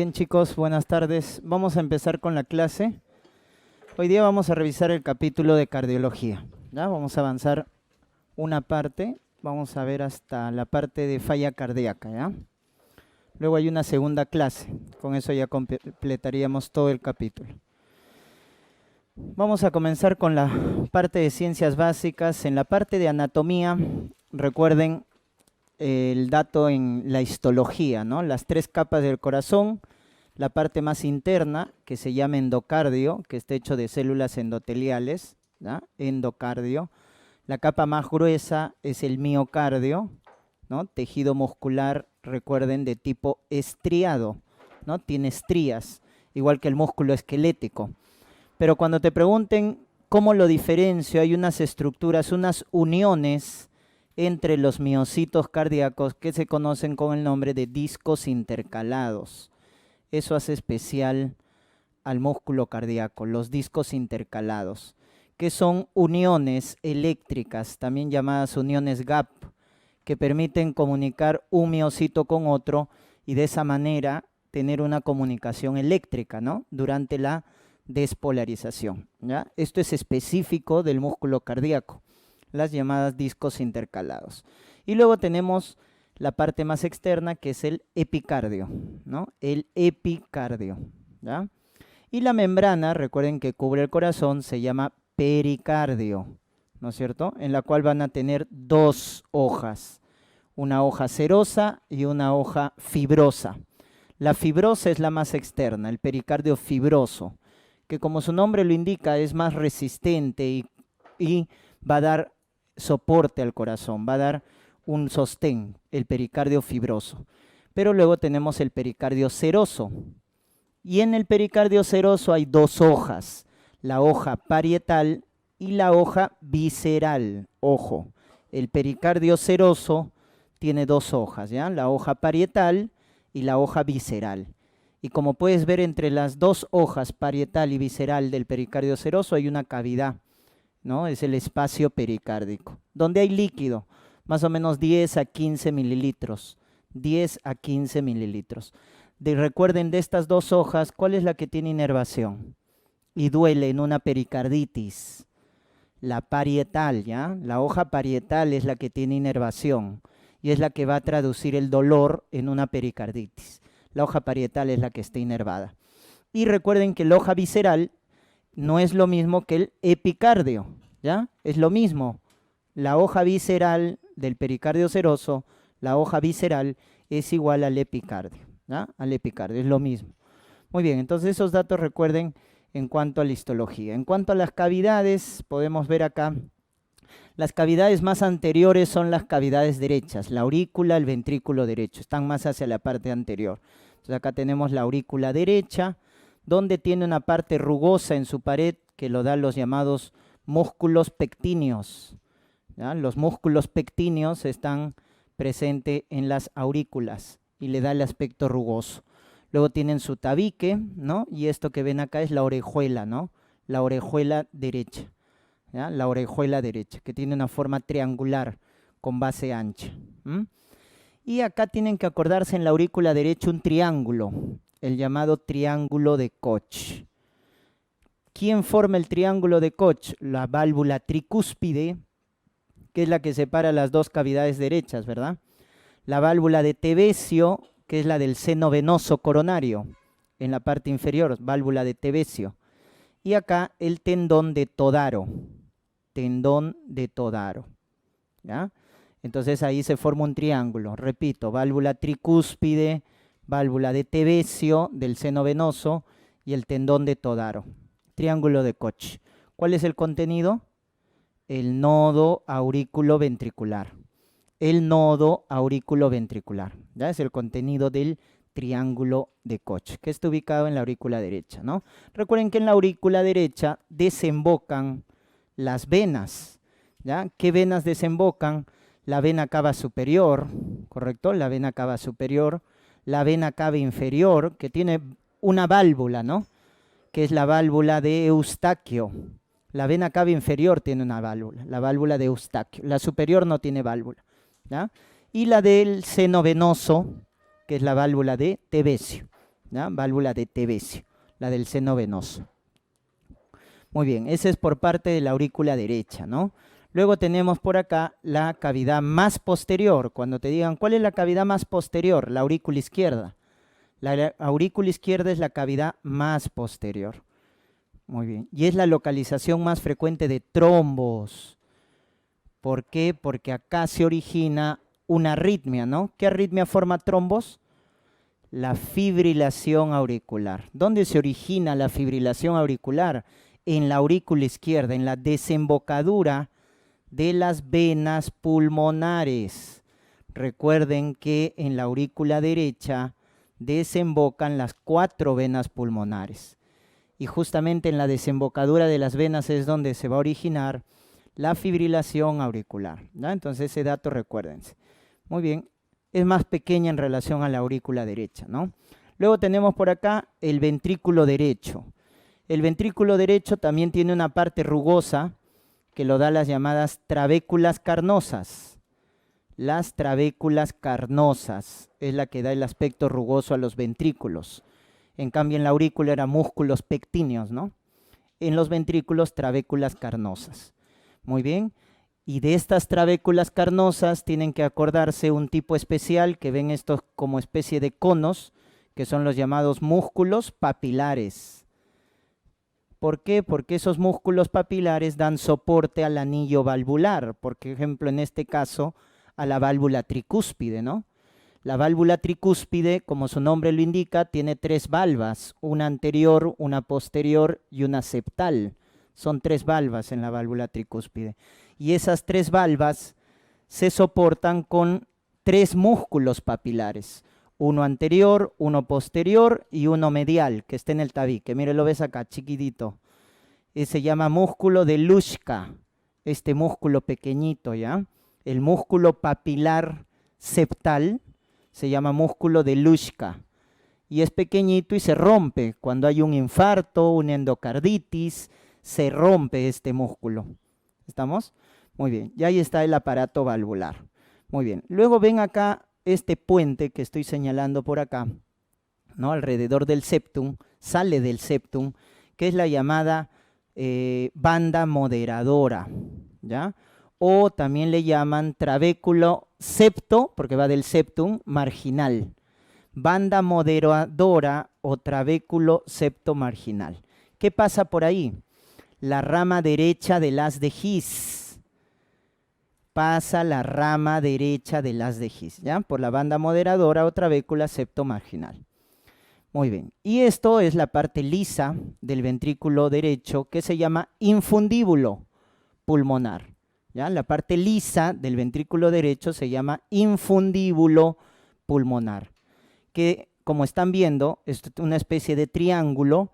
bien, chicos, buenas tardes. Vamos a empezar con la clase. Hoy día vamos a revisar el capítulo de cardiología. ¿Ya? Vamos a avanzar una parte, vamos a ver hasta la parte de falla cardíaca, ¿ya? Luego hay una segunda clase, con eso ya completaríamos todo el capítulo. Vamos a comenzar con la parte de ciencias básicas. En la parte de anatomía, recuerden el dato en la histología, ¿no? Las tres capas del corazón, la parte más interna, que se llama endocardio, que está hecho de células endoteliales, ¿ya? Endocardio. La capa más gruesa es el miocardio, ¿no? Tejido muscular, recuerden, de tipo estriado, ¿no? Tiene estrías, igual que el músculo esquelético. Pero cuando te pregunten cómo lo diferencio, hay unas estructuras, unas uniones entre los miocitos cardíacos que se conocen con el nombre de discos intercalados. Eso hace especial al músculo cardíaco, los discos intercalados, que son uniones eléctricas, también llamadas uniones gap, que permiten comunicar un miocito con otro y de esa manera tener una comunicación eléctrica, ¿no? Durante la despolarización, ¿ya? Esto es específico del músculo cardíaco, las llamadas discos intercalados. Y luego tenemos la parte más externa, que es el epicardio, ¿no? El epicardio, ¿ya? Y la membrana, recuerden que cubre el corazón, se llama pericardio, ¿no es cierto? En la cual van a tener dos hojas, una hoja serosa y una hoja fibrosa. La fibrosa es la más externa, el pericardio fibroso, que como su nombre lo indica es más resistente y va a dar soporte al corazón, va a dar un sostén, el pericardio fibroso. Pero luego tenemos el pericardio seroso. Y en el pericardio seroso hay dos hojas, la hoja parietal y la hoja visceral. Ojo, el pericardio seroso tiene dos hojas, ¿ya? La hoja parietal y la hoja visceral. Y como puedes ver, entre las dos hojas parietal y visceral del pericardio seroso hay una cavidad, ¿no? Es el espacio pericárdico, donde hay líquido, más o menos 10 a 15 mililitros. 10 a 15 mililitros. Recuerden, de estas dos hojas, ¿cuál es la que tiene inervación? Y duele en una pericarditis. La parietal, ¿ya? La hoja parietal es la que tiene inervación y es la que va a traducir el dolor en una pericarditis. La hoja parietal es la que está inervada. Y recuerden que la hoja visceral no es lo mismo que el epicardio, ¿ya? Es lo mismo. La hoja visceral del pericardio seroso, la hoja visceral es igual al epicardio, ¿ya? Al epicardio, es lo mismo. Muy bien, entonces esos datos recuerden en cuanto a la histología. En cuanto a las cavidades, podemos ver acá, las cavidades más anteriores son las cavidades derechas, la aurícula, el ventrículo derecho, están más hacia la parte anterior. Entonces acá tenemos la aurícula derecha, donde tiene una parte rugosa en su pared que lo dan los llamados músculos pectíneos, ¿ya? Los músculos pectíneos están presentes en las aurículas y le da el aspecto rugoso. Luego tienen su tabique, ¿no? Y esto que ven acá es la orejuela, ¿no? La orejuela derecha, ¿ya? La orejuela derecha, que tiene una forma triangular con base ancha. Y acá tienen que acordarse en la aurícula derecha un triángulo, el llamado triángulo de Koch. ¿Quién forma el triángulo de Koch? La válvula tricúspide, que es la que separa las dos cavidades derechas, ¿verdad? La válvula de Tevesio, que es la del seno venoso coronario, en la parte inferior, válvula de Tevesio. Y acá el tendón de Todaro, ¿ya? Entonces ahí se forma un triángulo, repito, válvula tricúspide, válvula de Tevesio del seno venoso y el tendón de Todaro, triángulo de Koch. ¿Cuál es el contenido? El nodo aurículo-ventricular. El nodo aurículo-ventricular, ¿ya? Es el contenido del triángulo de Koch, que está ubicado en la aurícula derecha, ¿no? Recuerden que en la aurícula derecha desembocan las venas, ¿ya? ¿Qué venas desembocan? La vena cava superior, ¿correcto? La vena cava superior, la vena cava inferior, que tiene una válvula, ¿no? Que es la válvula de Eustaquio. La vena cava inferior tiene una válvula, la válvula de Eustaquio. La superior no tiene válvula, ¿ya? Y la del seno venoso, que es la válvula de Tevesio, ¿ya? Válvula de Tevesio, la del seno venoso. Muy bien, ese es por parte de la aurícula derecha, ¿no? Luego tenemos por acá la cavidad más posterior. Cuando te digan, ¿cuál es la cavidad más posterior? La aurícula izquierda. La aurícula izquierda es la cavidad más posterior. Muy bien. Y es la localización más frecuente de trombos. ¿Por qué? Porque acá se origina una arritmia, ¿no? ¿Qué arritmia forma trombos? La fibrilación auricular. ¿Dónde se origina la fibrilación auricular? En la aurícula izquierda, en la desembocadura de las venas pulmonares. Recuerden que en la aurícula derecha desembocan las 4 venas pulmonares. Y justamente en la desembocadura de las venas es donde se va a originar la fibrilación auricular, ¿no? Entonces ese dato recuérdense. Muy bien, es más pequeña en relación a la aurícula derecha, ¿no? Luego tenemos por acá el ventrículo derecho. El ventrículo derecho también tiene una parte rugosa que lo da las llamadas trabéculas carnosas. Las trabéculas carnosas es la que da el aspecto rugoso a los ventrículos. En cambio en la aurícula eran músculos pectíneos, ¿no? En los ventrículos trabéculas carnosas. Muy bien. Y de estas trabéculas carnosas tienen que acordarse un tipo especial que ven estos como especie de conos, que son los llamados músculos papilares. ¿Por qué? Porque esos músculos papilares dan soporte al anillo valvular, por ejemplo en este caso a la válvula tricúspide, ¿no? La válvula tricúspide, como su nombre lo indica, tiene 3 valvas, una anterior, una posterior y una septal. Son 3 valvas en la válvula tricúspide. Y esas 3 valvas se soportan con 3 músculos papilares. Uno anterior, uno posterior y uno medial, que está en el tabique. Mire, lo ves acá, chiquitito. Se llama músculo de Luschka, este músculo pequeñito, ¿ya? El músculo papilar septal se llama músculo de Luschka. Y es pequeñito y se rompe. Cuando hay un infarto, una endocarditis, se rompe este músculo. ¿Estamos? Muy bien. Y ahí está el aparato valvular. Muy bien. Luego ven acá este puente que estoy señalando por acá, ¿no? Alrededor del septum, sale del septum, que es la llamada banda moderadora, ¿ya? O también le llaman trabéculo septo, porque va del septum, marginal. Banda moderadora o trabéculo septo marginal. ¿Qué pasa por ahí? La rama derecha del haz de His. Pasa la rama derecha del haz de His, ¿ya? Por la banda moderadora o trabécula septomarginal. Muy bien. Y esto es la parte lisa del ventrículo derecho que se llama infundíbulo pulmonar, ¿ya? La parte lisa del ventrículo derecho se llama infundíbulo pulmonar, que como están viendo es una especie de triángulo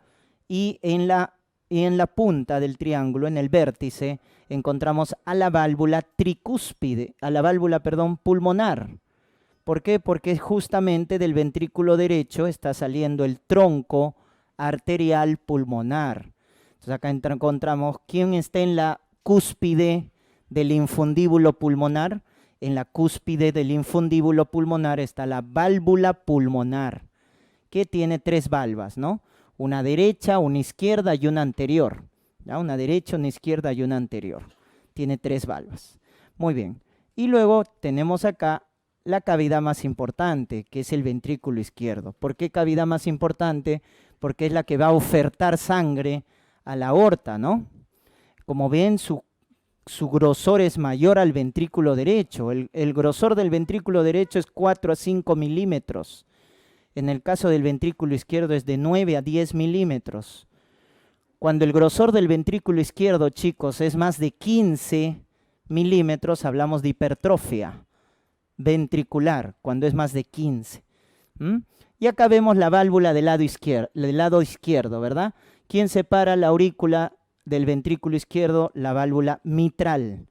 y en la punta del triángulo, en el vértice, encontramos a la válvula tricúspide, pulmonar. ¿Por qué? Porque justamente del ventrículo derecho está saliendo el tronco arterial pulmonar. Entonces acá encontramos quién está en la cúspide del infundíbulo pulmonar. En la cúspide del infundíbulo pulmonar está la válvula pulmonar, que tiene 3 valvas, ¿no? Una derecha, una izquierda y una anterior. ¿Ya? Una derecha, una izquierda y una anterior. Tiene 3 valvas. Muy bien. Y luego tenemos acá la cavidad más importante, que es el ventrículo izquierdo. ¿Por qué cavidad más importante? Porque es la que va a ofertar sangre a la aorta, ¿no? Como ven, su grosor es mayor al ventrículo derecho. El grosor del ventrículo derecho es 4 a 5 milímetros. En el caso del ventrículo izquierdo es de 9 a 10 milímetros. Cuando el grosor del ventrículo izquierdo, chicos, es más de 15 milímetros, hablamos de hipertrofia ventricular, cuando es más de 15. Y acá vemos la válvula del lado izquierdo, ¿verdad? ¿Quién separa la aurícula del ventrículo izquierdo? La válvula mitral.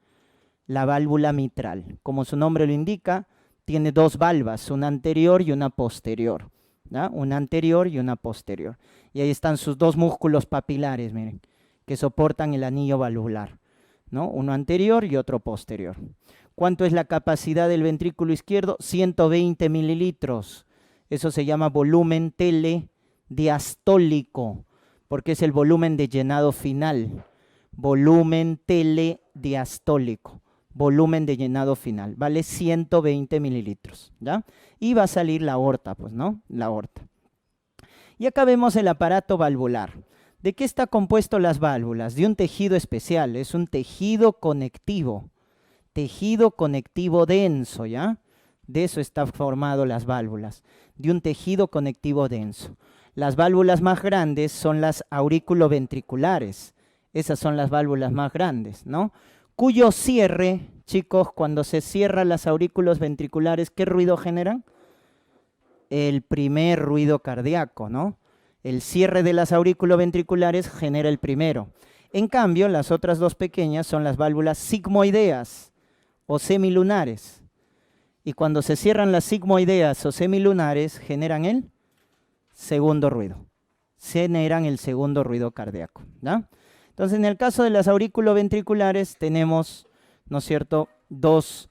La válvula mitral, como su nombre lo indica, tiene 2 valvas, una anterior y una posterior, ¿ya? Una anterior y una posterior. Y ahí están sus 2 músculos papilares, miren, que soportan el anillo valvular, ¿no? Uno anterior y otro posterior. ¿Cuánto es la capacidad del ventrículo izquierdo? 120 mililitros. Eso se llama volumen telediastólico, porque es el volumen de llenado final. Volumen telediastólico, volumen de llenado final, vale 120 mililitros, ¿ya? Y va a salir la aorta, pues, ¿no? La aorta. Y acá vemos el aparato valvular. ¿De qué está compuesto las válvulas? De un tejido especial, es un tejido conectivo denso, ¿ya? De eso está formado las válvulas, de un tejido conectivo denso. Las válvulas más grandes son las auriculoventriculares, esas son las válvulas más grandes, ¿no? Cuyo cierre, chicos, cuando se cierran las aurículos ventriculares, ¿qué ruido generan? El primer ruido cardíaco, ¿no? El cierre de las auriculoventriculares genera el primero. En cambio, las otras dos pequeñas son las válvulas sigmoideas o semilunares. Y cuando se cierran las sigmoideas o semilunares, generan el segundo ruido. Generan el segundo ruido cardíaco, ¿no? Entonces, en el caso de las auriculoventriculares tenemos, ¿no es cierto?, dos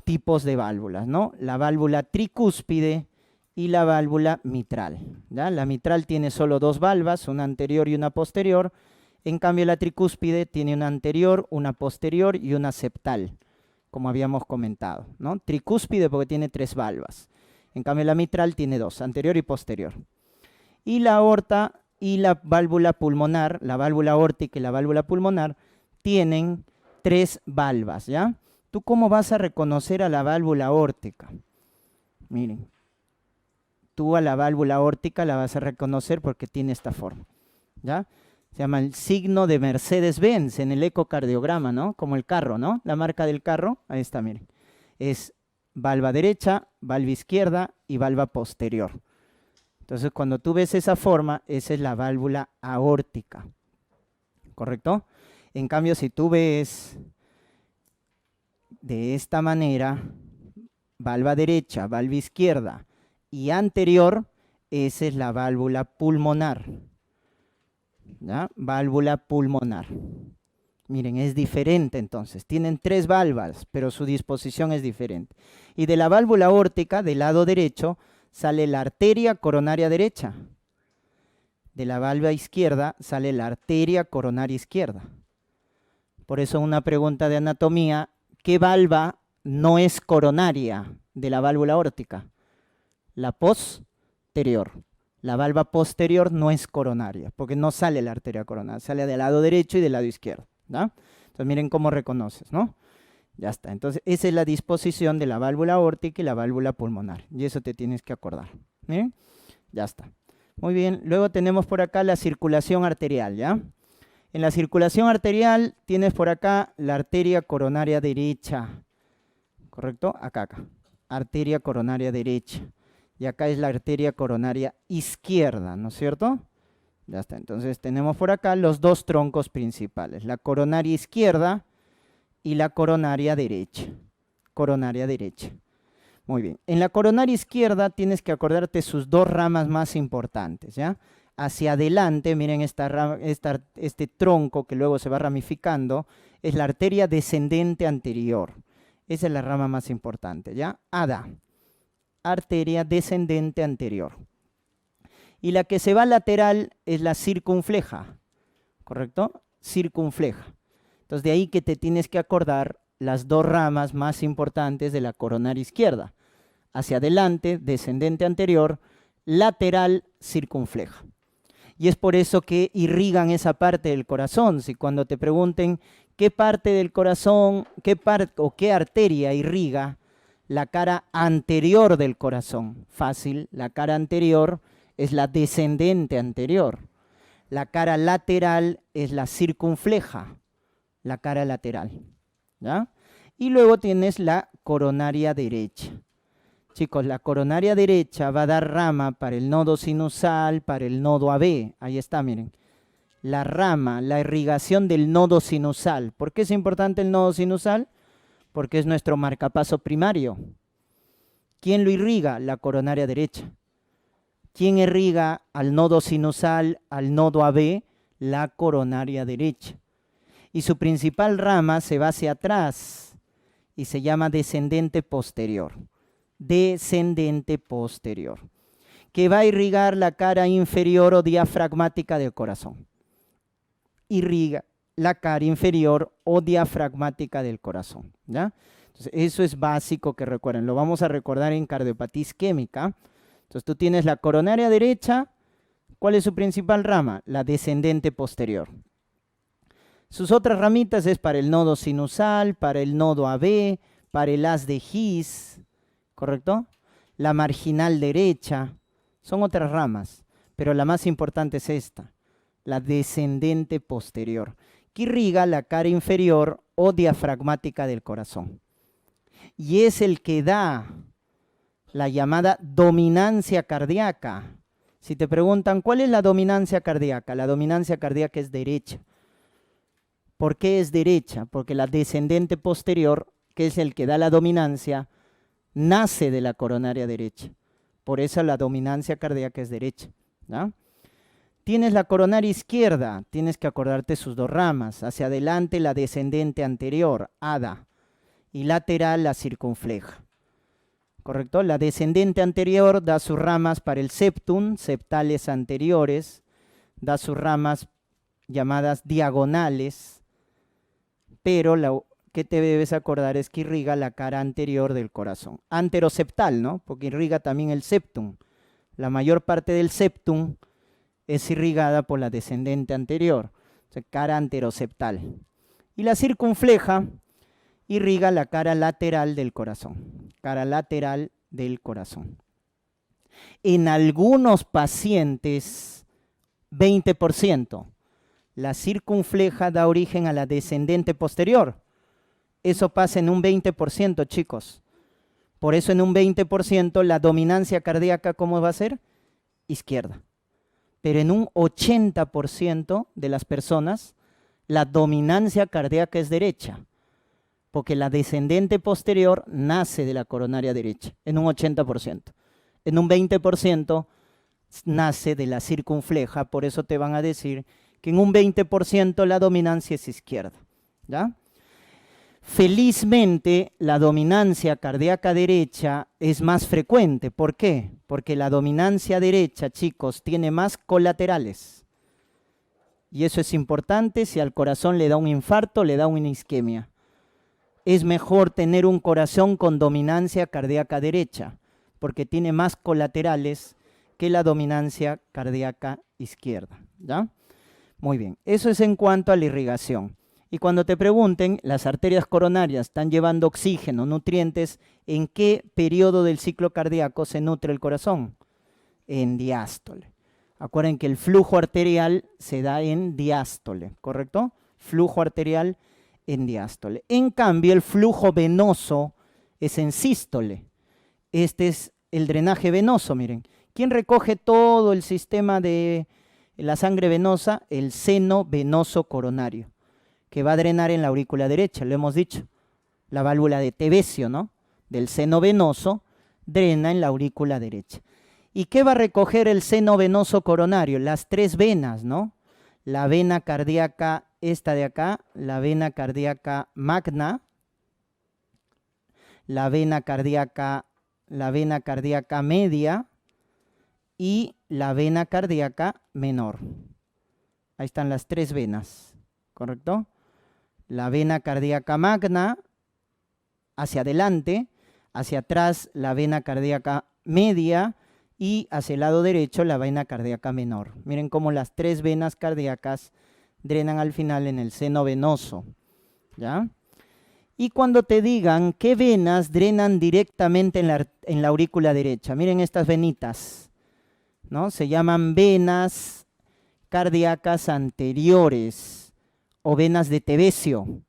tipos de válvulas, ¿no? La válvula tricúspide y la válvula mitral, ¿ya? La mitral tiene solo dos valvas, una anterior y una posterior. En cambio, la tricúspide tiene una anterior, una posterior y una septal, como habíamos comentado, ¿no? Tricúspide porque tiene tres valvas. En cambio, la mitral tiene dos, anterior y posterior. Y la aorta y la válvula pulmonar, la válvula aórtica y la válvula pulmonar, tienen tres valvas, ¿ya? ¿Tú cómo vas a reconocer a la válvula aórtica? Miren, tú a la válvula aórtica la vas a reconocer porque tiene esta forma, ¿ya? Se llama el signo de Mercedes-Benz en el ecocardiograma, ¿no? Como el carro, ¿no? La marca del carro, ahí está, miren. Es valva derecha, valva izquierda y valva posterior. Entonces, cuando tú ves esa forma, esa es la válvula aórtica, ¿correcto? En cambio, si tú ves de esta manera, valva derecha, valva izquierda y anterior, esa es la válvula pulmonar, ¿ya? Válvula pulmonar. Miren, es diferente entonces. Tienen tres valvas, pero su disposición es diferente. Y de la válvula aórtica, del lado derecho, sale la arteria coronaria derecha. De la valva izquierda sale la arteria coronaria izquierda. Por eso una pregunta de anatomía, ¿qué valva no es coronaria de la válvula aórtica? La posterior. La valva posterior no es coronaria, porque no sale la arteria coronaria, sale del lado derecho y del lado izquierdo, ¿no? Entonces miren cómo reconoces, ¿no? Ya está. Entonces esa es la disposición de la válvula aórtica y la válvula pulmonar. Y eso te tienes que acordar. ¿Miren? Ya está. Muy bien. Luego tenemos por acá la circulación arterial, ¿ya? En la circulación arterial tienes por acá la arteria coronaria derecha. ¿Correcto? Acá. Arteria coronaria derecha. Y acá es la arteria coronaria izquierda, ¿no es cierto? Ya está. Entonces tenemos por acá los dos troncos principales. La coronaria izquierda y la coronaria derecha. Coronaria derecha. Muy bien. En la coronaria izquierda tienes que acordarte sus dos ramas más importantes, ¿ya? Hacia adelante, miren este tronco que luego se va ramificando, es la arteria descendente anterior. Esa es la rama más importante, ¿ya? ADA. Arteria descendente anterior. Y la que se va lateral es la circunfleja, ¿correcto? Circunfleja. Entonces de ahí que te tienes que acordar las dos ramas más importantes de la coronaria izquierda. Hacia adelante, descendente anterior, lateral, circunfleja. Y es por eso que irrigan esa parte del corazón. Si cuando te pregunten qué parte del corazón, qué arteria irriga la cara anterior del corazón. Fácil, la cara anterior es la descendente anterior. La cara lateral es la circunfleja, la cara lateral, ¿ya? Y luego tienes la coronaria derecha. Chicos, la coronaria derecha va a dar rama para el nodo sinusal, para el nodo AB. Ahí está, miren. La rama, la irrigación del nodo sinusal. ¿Por qué es importante el nodo sinusal? Porque es nuestro marcapaso primario. ¿Quién lo irriga? La coronaria derecha. ¿Quién irriga al nodo sinusal, al nodo AB? La coronaria derecha. Y su principal rama se va hacia atrás y se llama descendente posterior. Descendente posterior. que va a irrigar la cara inferior o diafragmática del corazón. Irriga la cara inferior o diafragmática del corazón, ¿ya? Entonces, eso es básico que recuerden. Lo vamos a recordar en cardiopatía isquémica. Entonces, tú tienes la coronaria derecha. ¿Cuál es su principal rama? La descendente posterior. Sus otras ramitas es para el nodo sinusal, para el nodo AB, para el haz de His, ¿correcto? La marginal derecha. Son otras ramas, pero la más importante es esta, la descendente posterior, que irriga la cara inferior o diafragmática del corazón. Y es el que da la llamada dominancia cardíaca. Si te preguntan, ¿cuál es la dominancia cardíaca? La dominancia cardíaca es derecha. ¿Por qué es derecha? Porque la descendente posterior, que es el que da la dominancia, nace de la coronaria derecha. Por eso la dominancia cardíaca es derecha, ¿no? Tienes la coronaria izquierda, tienes que acordarte sus dos ramas. Hacia adelante la descendente anterior, ADA, y lateral la circunfleja. ¿Correcto? La descendente anterior da sus ramas para el septum, septales anteriores, da sus ramas llamadas diagonales, pero lo que te debes acordar es que irriga la cara anterior del corazón. Anteroseptal, ¿no? Porque irriga también el septum. La mayor parte del septum es irrigada por la descendente anterior, o sea, cara anteroseptal. Y la circunfleja irriga la cara lateral del corazón, cara lateral del corazón. En algunos pacientes, 20%, la circunfleja da origen a la descendente posterior. Eso pasa en un 20%, chicos. Por eso en un 20% la dominancia cardíaca, ¿cómo va a ser? Izquierda. Pero en un 80% de las personas, la dominancia cardíaca es derecha, porque la descendente posterior nace de la coronaria derecha, en un 80%. En un 20% nace de la circunfleja, por eso te van a decir que en un 20% la dominancia es izquierda, ¿ya? Felizmente, la dominancia cardíaca derecha es más frecuente. ¿Por qué? Porque la dominancia derecha, chicos, tiene más colaterales. Y eso es importante si al corazón le da un infarto, le da una isquemia. Es mejor tener un corazón con dominancia cardíaca derecha, porque tiene más colaterales que la dominancia cardíaca izquierda, ¿ya? Muy bien, eso es en cuanto a la irrigación. Y cuando te pregunten, las arterias coronarias están llevando oxígeno, nutrientes, ¿en qué periodo del ciclo cardíaco se nutre el corazón? En diástole. Acuerden que el flujo arterial se da en diástole, ¿correcto? Flujo arterial en diástole. En cambio, el flujo venoso es en sístole. Este es el drenaje venoso, miren. ¿Quién recoge todo el sistema de la sangre venosa? El seno venoso coronario, que va a drenar en la aurícula derecha, lo hemos dicho. La válvula de Tevesio, ¿no? Del seno venoso, drena en la aurícula derecha. ¿Y qué va a recoger el seno venoso coronario? Las tres venas, ¿no? La vena cardíaca, esta de acá, la vena cardíaca magna, la vena cardíaca media y la vena cardíaca menor. Ahí están las tres venas, ¿correcto? La vena cardíaca magna hacia adelante, hacia atrás la vena cardíaca media y hacia el lado derecho la vena cardíaca menor. Miren cómo las tres venas cardíacas drenan al final en el seno venoso, ¿ya? Y cuando te digan qué venas drenan directamente en la aurícula derecha, miren estas venitas, ¿no? Se llaman venas cardíacas anteriores o venas de Tevesio.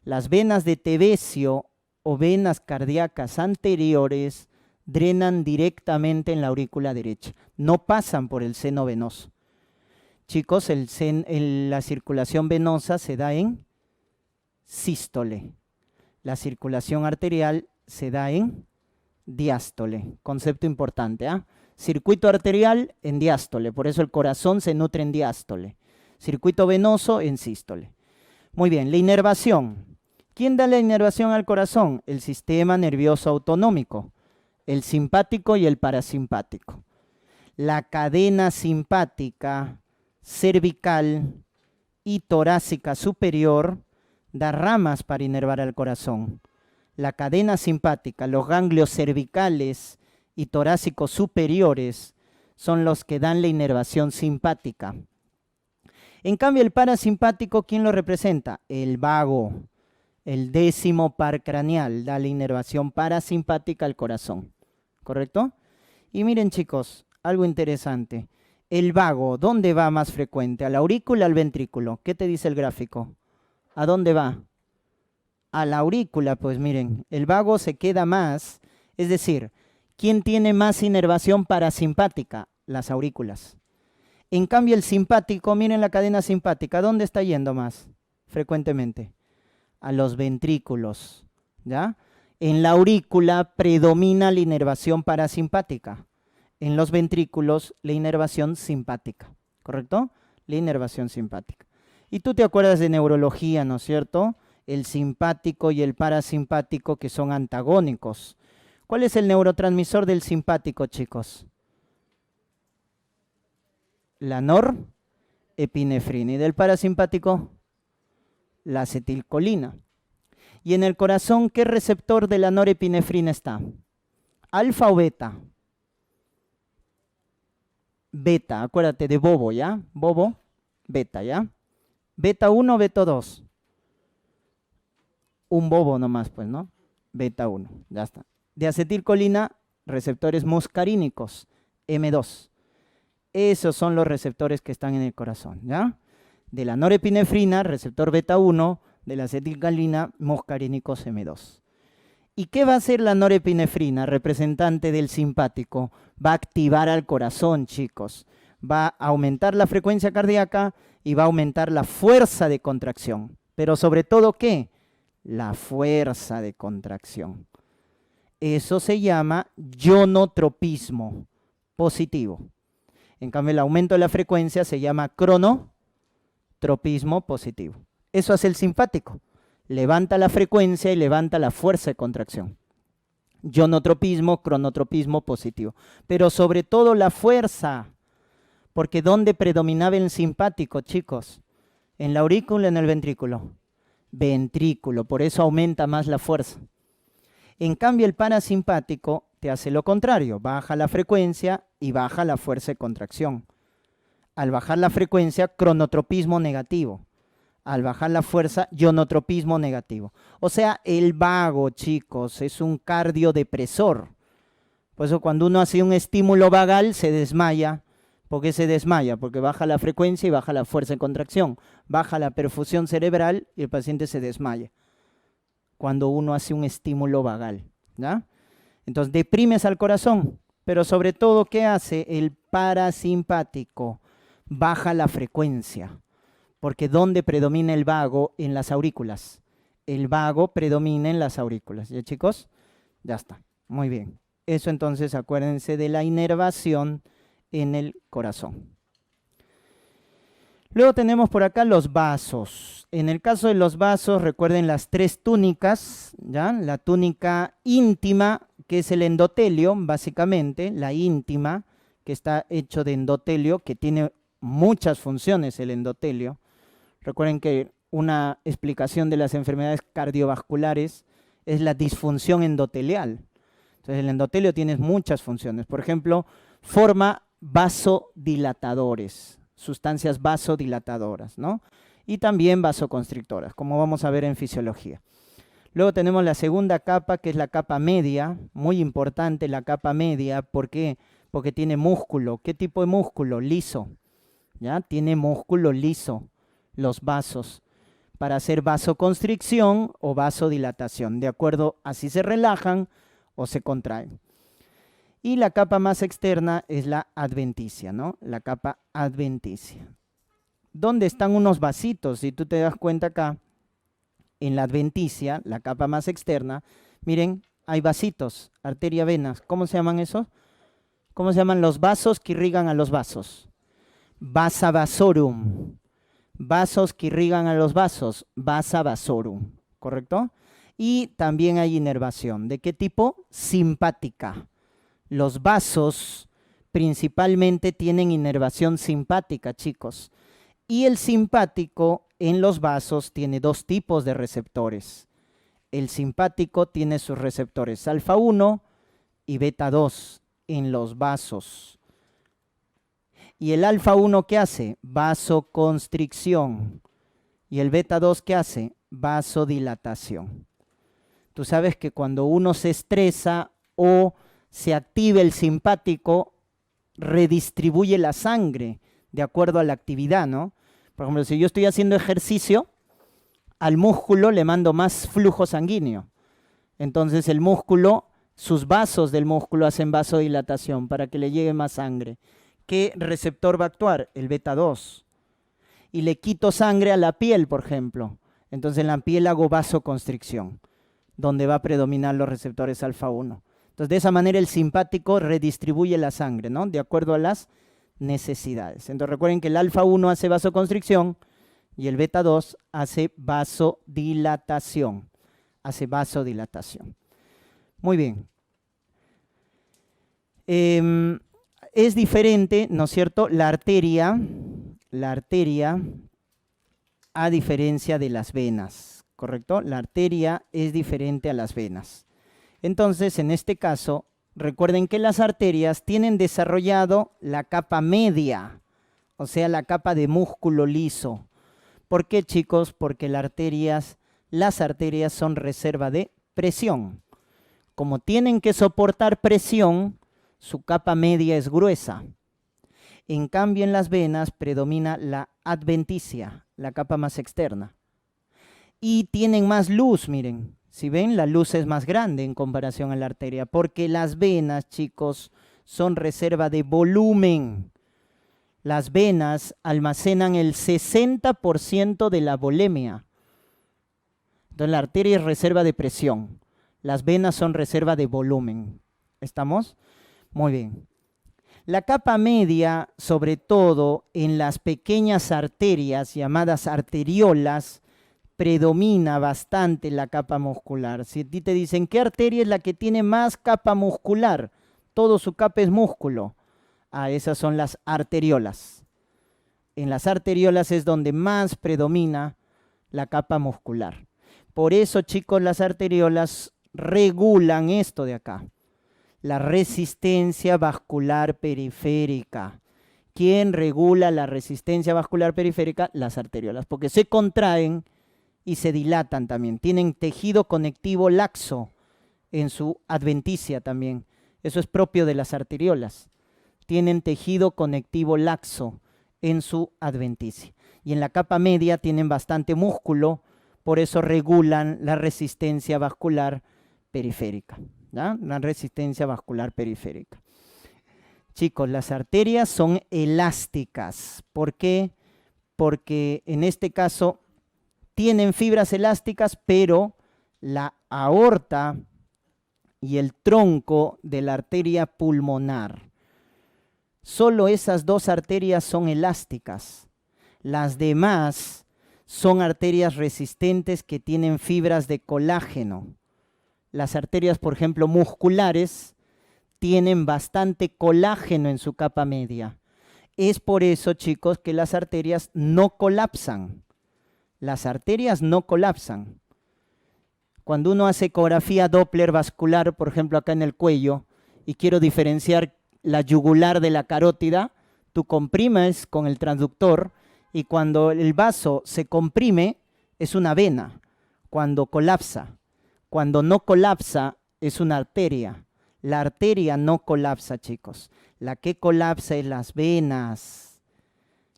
Las venas de Tevesio o venas cardíacas anteriores drenan directamente en la aurícula derecha, no pasan por el seno venoso. Chicos, la circulación venosa se da en sístole. La circulación arterial se da en diástole. Concepto importante, ¿ah? Circuito arterial en diástole, por eso el corazón se nutre en diástole. Circuito venoso en sístole. Muy bien, la inervación. ¿Quién da la inervación al corazón? El sistema nervioso autonómico, el simpático y el parasimpático. La cadena simpática, cervical y torácica superior da ramas para inervar al corazón. La cadena simpática, los ganglios cervicales y torácicos superiores son los que dan la inervación simpática. En cambio, el parasimpático, ¿quién lo representa? El vago, el 10º par craneal, da la inervación parasimpática al corazón. ¿Correcto? Y miren, chicos, algo interesante. El vago, ¿dónde va más frecuente? ¿A la aurícula o al ventrículo? ¿Qué te dice el gráfico? ¿A dónde va? A la aurícula, pues miren, el vago se queda más, es decir, ¿quién tiene más inervación parasimpática? Las aurículas. En cambio, el simpático, miren la cadena simpática, ¿dónde está yendo más frecuentemente? A los ventrículos, ¿ya? En la aurícula predomina la inervación parasimpática. En los ventrículos, la inervación simpática, ¿correcto? La inervación simpática. Y tú te acuerdas de neurología, ¿no es cierto? El simpático y el parasimpático, que son antagónicos. ¿Cuál es el neurotransmisor del simpático, chicos? La norepinefrina. ¿Y del parasimpático? La acetilcolina. Y en el corazón, ¿qué receptor de la norepinefrina está? ¿Alfa o beta? Beta, acuérdate de bobo, ¿ya? Bobo, beta, ¿ya? Beta 1, beta 2. Un bobo nomás, pues, ¿no? Beta 1, ya está. De acetilcolina, receptores muscarínicos, M2. Esos son los receptores que están en el corazón, ¿ya? De la norepinefrina, receptor beta 1, de la acetilcolina, muscarínicos M2. ¿Y qué va a hacer la norepinefrina, representante del simpático? Va a activar al corazón, chicos. Va a aumentar la frecuencia cardíaca y va a aumentar la fuerza de contracción. Pero sobre todo, ¿qué? La fuerza de contracción. Eso se llama ionotropismo positivo. En cambio, el aumento de la frecuencia se llama cronotropismo positivo. Eso hace el simpático. Levanta la frecuencia y levanta la fuerza de contracción. Ionotropismo, cronotropismo positivo. Pero sobre todo la fuerza. Porque ¿dónde predominaba el simpático, chicos? ¿En la aurícula o en el ventrículo? Ventrículo, por eso aumenta más la fuerza. En cambio, el parasimpático te hace lo contrario. Baja la frecuencia y baja la fuerza de contracción. Al bajar la frecuencia, cronotropismo negativo. Al bajar la fuerza, ionotropismo negativo. O sea, el vago, chicos, es un cardiodepresor. Por eso cuando uno hace un estímulo vagal, se desmaya. ¿Por qué se desmaya? Porque baja la frecuencia y baja la fuerza de contracción. Baja la perfusión cerebral y el paciente se desmaya. Cuando uno hace un estímulo vagal, ¿ya? Entonces, deprimes al corazón. Pero sobre todo, ¿qué hace? El parasimpático baja la frecuencia. Porque ¿dónde predomina el vago? En las aurículas. El vago predomina en las aurículas. ¿Ya, chicos? Ya está. Muy bien. Eso entonces, acuérdense de la inervación en el corazón. Luego tenemos por acá los vasos. En el caso de los vasos, recuerden las 3 túnicas, ¿ya? La túnica íntima, que es el endotelio, básicamente, la íntima, que está hecho de endotelio, que tiene muchas funciones el endotelio. Recuerden que una explicación de las enfermedades cardiovasculares es la disfunción endotelial. Entonces, el endotelio tiene muchas funciones. Por ejemplo, forma vasodilatadores, sustancias vasodilatadoras, ¿no? Y también vasoconstrictoras, como vamos a ver en fisiología. Luego tenemos la segunda capa, que es la capa media, muy importante la capa media. ¿Por qué? Porque tiene músculo. ¿Qué tipo de músculo? Liso, ¿ya? Tiene músculo liso, los vasos, para hacer vasoconstricción o vasodilatación, de acuerdo a si se relajan o se contraen. Y la capa más externa es la adventicia, ¿no? La capa adventicia. ¿Dónde están unos vasitos? Si tú te das cuenta acá, en la adventicia, la capa más externa, miren, hay vasitos, arteria, venas. ¿Cómo se llaman esos? ¿Cómo se llaman los vasos que irrigan a los vasos? Vasa vasorum. Vasos que irrigan a los vasos, vasa vasorum, ¿correcto? Y también hay inervación. ¿De qué tipo? Simpática. Los vasos principalmente tienen inervación simpática, chicos. Y el simpático en los vasos tiene dos tipos de receptores. El simpático tiene sus receptores alfa 1 y beta 2 en los vasos. ¿Y el alfa 1 qué hace? Vasoconstricción. ¿Y el beta 2 qué hace? Vasodilatación. Tú sabes que cuando uno se estresa o se activa el simpático, redistribuye la sangre de acuerdo a la actividad, ¿no? Por ejemplo, si yo estoy haciendo ejercicio, al músculo le mando más flujo sanguíneo. Entonces el músculo, sus vasos del músculo hacen vasodilatación para que le llegue más sangre. ¿Qué receptor va a actuar? El beta 2. Y le quito sangre a la piel, por ejemplo. Entonces en la piel hago vasoconstricción, donde va a predominar los receptores alfa 1. Entonces de esa manera el simpático redistribuye la sangre, ¿no? De acuerdo a las necesidades. Entonces recuerden que el alfa 1 hace vasoconstricción y el beta 2 hace vasodilatación. Hace vasodilatación. Muy bien. Es diferente, ¿no es cierto? La arteria, a diferencia de las venas, ¿correcto? La arteria es diferente a las venas. Entonces, en este caso, recuerden que las arterias tienen desarrollado la capa media, o sea, la capa de músculo liso. ¿Por qué, chicos? Porque las arterias son reserva de presión. Como tienen que soportar presión, su capa media es gruesa. En cambio, en las venas predomina la adventicia, la capa más externa. Y tienen más luz, miren. Si ven, la luz es más grande en comparación a la arteria, porque las venas, chicos, son reserva de volumen. Las venas almacenan el 60% de la volemia. Entonces la arteria es reserva de presión. Las venas son reserva de volumen. ¿Estamos? Muy bien. La capa media, sobre todo en las pequeñas arterias llamadas arteriolas, predomina bastante la capa muscular. Si a ti te dicen, ¿qué arteria es la que tiene más capa muscular? Todo su capa es músculo. Esas son las arteriolas. En las arteriolas es donde más predomina la capa muscular. Por eso, chicos, las arteriolas regulan esto de acá. La resistencia vascular periférica. ¿Quién regula la resistencia vascular periférica? Las arteriolas, porque se contraen y se dilatan también. Tienen tejido conectivo laxo en su adventicia también. Eso es propio de las arteriolas. Tienen tejido conectivo laxo en su adventicia. Y en la capa media tienen bastante músculo, por eso regulan la resistencia vascular periférica. ¿Ya? La resistencia vascular periférica. Chicos, las arterias son elásticas. ¿Por qué? Porque en este caso tienen fibras elásticas, pero la aorta y el tronco de la arteria pulmonar, solo esas dos arterias son elásticas. Las demás son arterias resistentes que tienen fibras de colágeno. Las arterias, por ejemplo, musculares, tienen bastante colágeno en su capa media. Es por eso, chicos, que las arterias no colapsan. Las arterias no colapsan. Cuando uno hace ecografía Doppler vascular, por ejemplo, acá en el cuello, y quiero diferenciar la yugular de la carótida, tú comprimes con el transductor y cuando el vaso se comprime es una vena, cuando colapsa. Cuando no colapsa es una arteria. La arteria no colapsa, chicos. La que colapsa es las venas.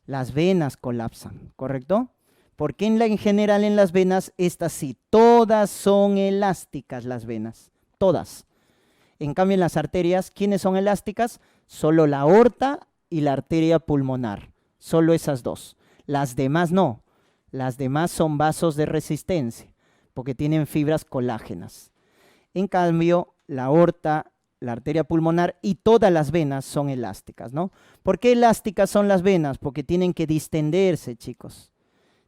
Las venas colapsan, ¿correcto? Porque en general en las venas, estas sí, todas son elásticas las venas, todas. En cambio en las arterias, ¿quiénes son elásticas? Solo la aorta y la arteria pulmonar, solo esas dos. Las demás no, las demás son vasos de resistencia, porque tienen fibras colágenas. En cambio, la aorta, la arteria pulmonar y todas las venas son elásticas, ¿no? ¿Por qué elásticas son las venas? Porque tienen que distenderse, chicos.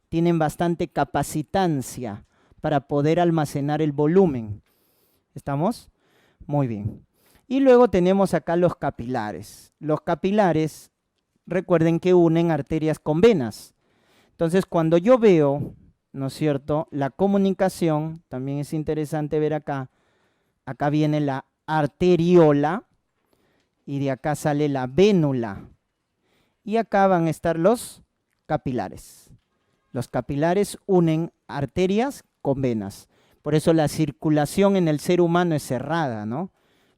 Tienen bastante capacitancia para poder almacenar el volumen. ¿Estamos? Muy bien. Y luego tenemos acá los capilares. Los capilares, recuerden que unen arterias con venas. Entonces, cuando yo veo, ¿no es cierto?, la comunicación, también es interesante ver acá, acá viene la arteriola y de acá sale la vénula. Y acá van a estar los capilares. Los capilares unen arterias con venas. Por eso la circulación en el ser humano es cerrada, ¿no?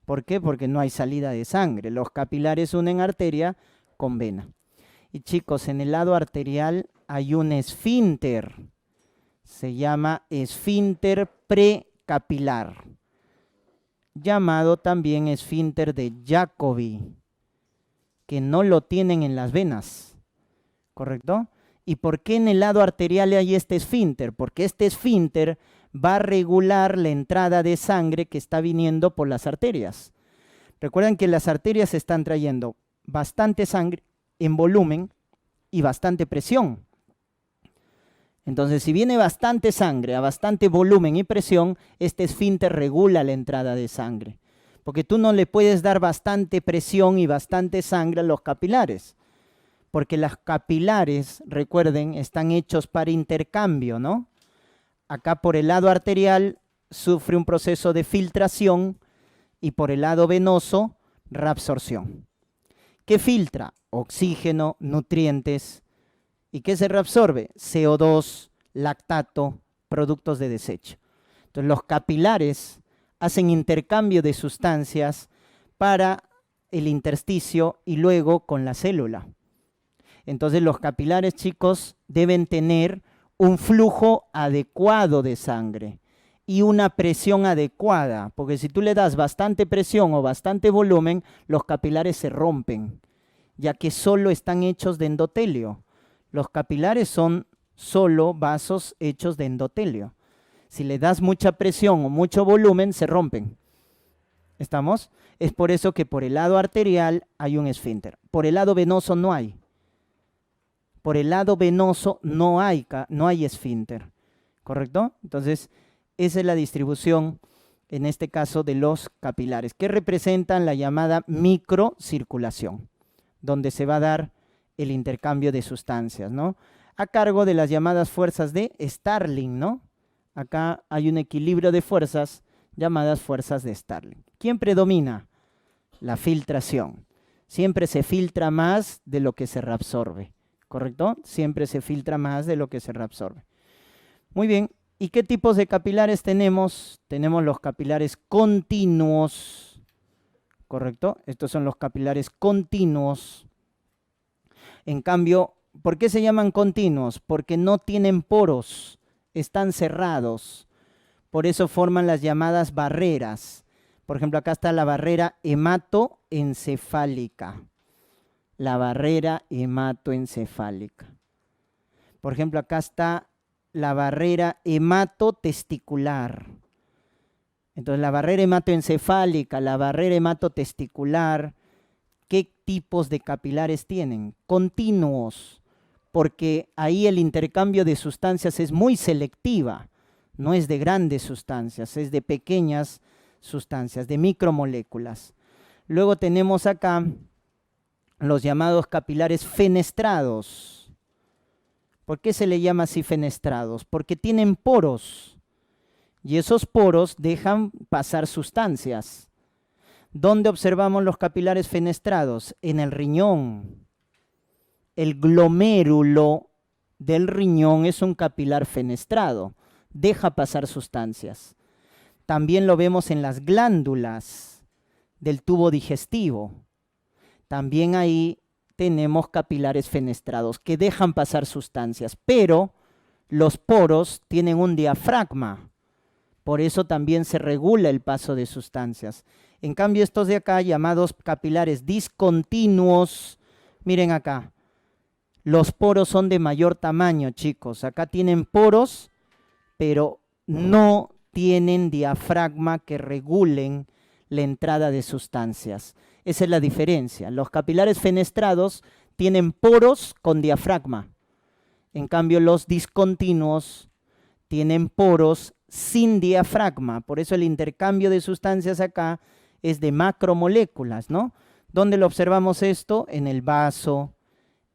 ¿Por qué? Porque no hay salida de sangre. Los capilares unen arteria con vena. Y chicos, en el lado arterial hay un esfínter. Se llama esfínter precapilar, llamado también esfínter de Jacobi, que no lo tienen en las venas, ¿correcto? ¿Y por qué en el lado arterial hay este esfínter? Porque este esfínter va a regular la entrada de sangre que está viniendo por las arterias. Recuerden que las arterias están trayendo bastante sangre en volumen y bastante presión. Entonces, si viene bastante sangre a bastante volumen y presión, este esfínter regula la entrada de sangre. Porque tú no le puedes dar bastante presión y bastante sangre a los capilares. Porque los capilares, recuerden, están hechos para intercambio, ¿no? Acá por el lado arterial sufre un proceso de filtración y por el lado venoso, reabsorción. ¿Qué filtra? Oxígeno, nutrientes. ¿Y qué se reabsorbe? CO2, lactato, productos de desecho. Entonces los capilares hacen intercambio de sustancias para el intersticio y luego con la célula. Entonces los capilares, chicos, deben tener un flujo adecuado de sangre y una presión adecuada, porque si tú le das bastante presión o bastante volumen, los capilares se rompen, ya que solo están hechos de endotelio. Los capilares son solo vasos hechos de endotelio. Si le das mucha presión o mucho volumen, se rompen. ¿Estamos? Es por eso que por el lado arterial hay un esfínter. Por el lado venoso no hay. Por el lado venoso no hay esfínter. ¿Correcto? Entonces, esa es la distribución, en este caso, de los capilares, que representan la llamada microcirculación, donde se va a dar el intercambio de sustancias, ¿no? A cargo de las llamadas fuerzas de Starling, ¿no? Acá hay un equilibrio de fuerzas llamadas fuerzas de Starling. ¿Quién predomina? La filtración. Siempre se filtra más de lo que se reabsorbe, ¿correcto? Siempre se filtra más de lo que se reabsorbe. Muy bien. ¿Y qué tipos de capilares tenemos? Tenemos los capilares continuos, ¿correcto? Estos son los capilares continuos. En cambio, ¿por qué se llaman continuos? Porque no tienen poros, están cerrados. Por eso forman las llamadas barreras. Por ejemplo, acá está la barrera hematoencefálica. La barrera hematoencefálica. Por ejemplo, acá está la barrera hematotesticular. Entonces, la barrera hematoencefálica, la barrera hematotesticular, ¿qué tipos de capilares tienen? Continuos, porque ahí el intercambio de sustancias es muy selectiva, no es de grandes sustancias, es de pequeñas sustancias, de micromoléculas. Luego tenemos acá los llamados capilares fenestrados. ¿Por qué se le llama así fenestrados? Porque tienen poros y esos poros dejan pasar sustancias. ¿Dónde observamos los capilares fenestrados? En el riñón. El glomérulo del riñón es un capilar fenestrado, deja pasar sustancias. También lo vemos en las glándulas del tubo digestivo. También ahí tenemos capilares fenestrados que dejan pasar sustancias, pero los poros tienen un diafragma, por eso también se regula el paso de sustancias. En cambio, estos de acá, llamados capilares discontinuos, miren acá, los poros son de mayor tamaño, chicos. Acá tienen poros, pero no tienen diafragma que regulen la entrada de sustancias. Esa es la diferencia. Los capilares fenestrados tienen poros con diafragma. En cambio, los discontinuos tienen poros sin diafragma. Por eso el intercambio de sustancias acá es de macromoléculas, ¿no? ¿Dónde lo observamos esto? En el vaso,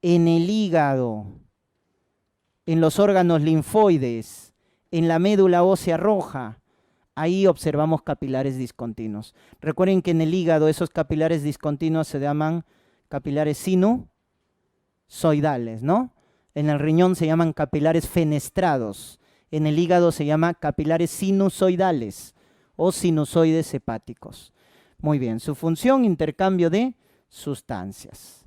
en el hígado, en los órganos linfoides, en la médula ósea roja. Ahí observamos capilares discontinuos. Recuerden que en el hígado esos capilares discontinuos se llaman capilares sinusoidales, ¿no? En el riñón se llaman capilares fenestrados. En el hígado se llama capilares sinusoidales o sinusoides hepáticos. Muy bien, su función, intercambio de sustancias.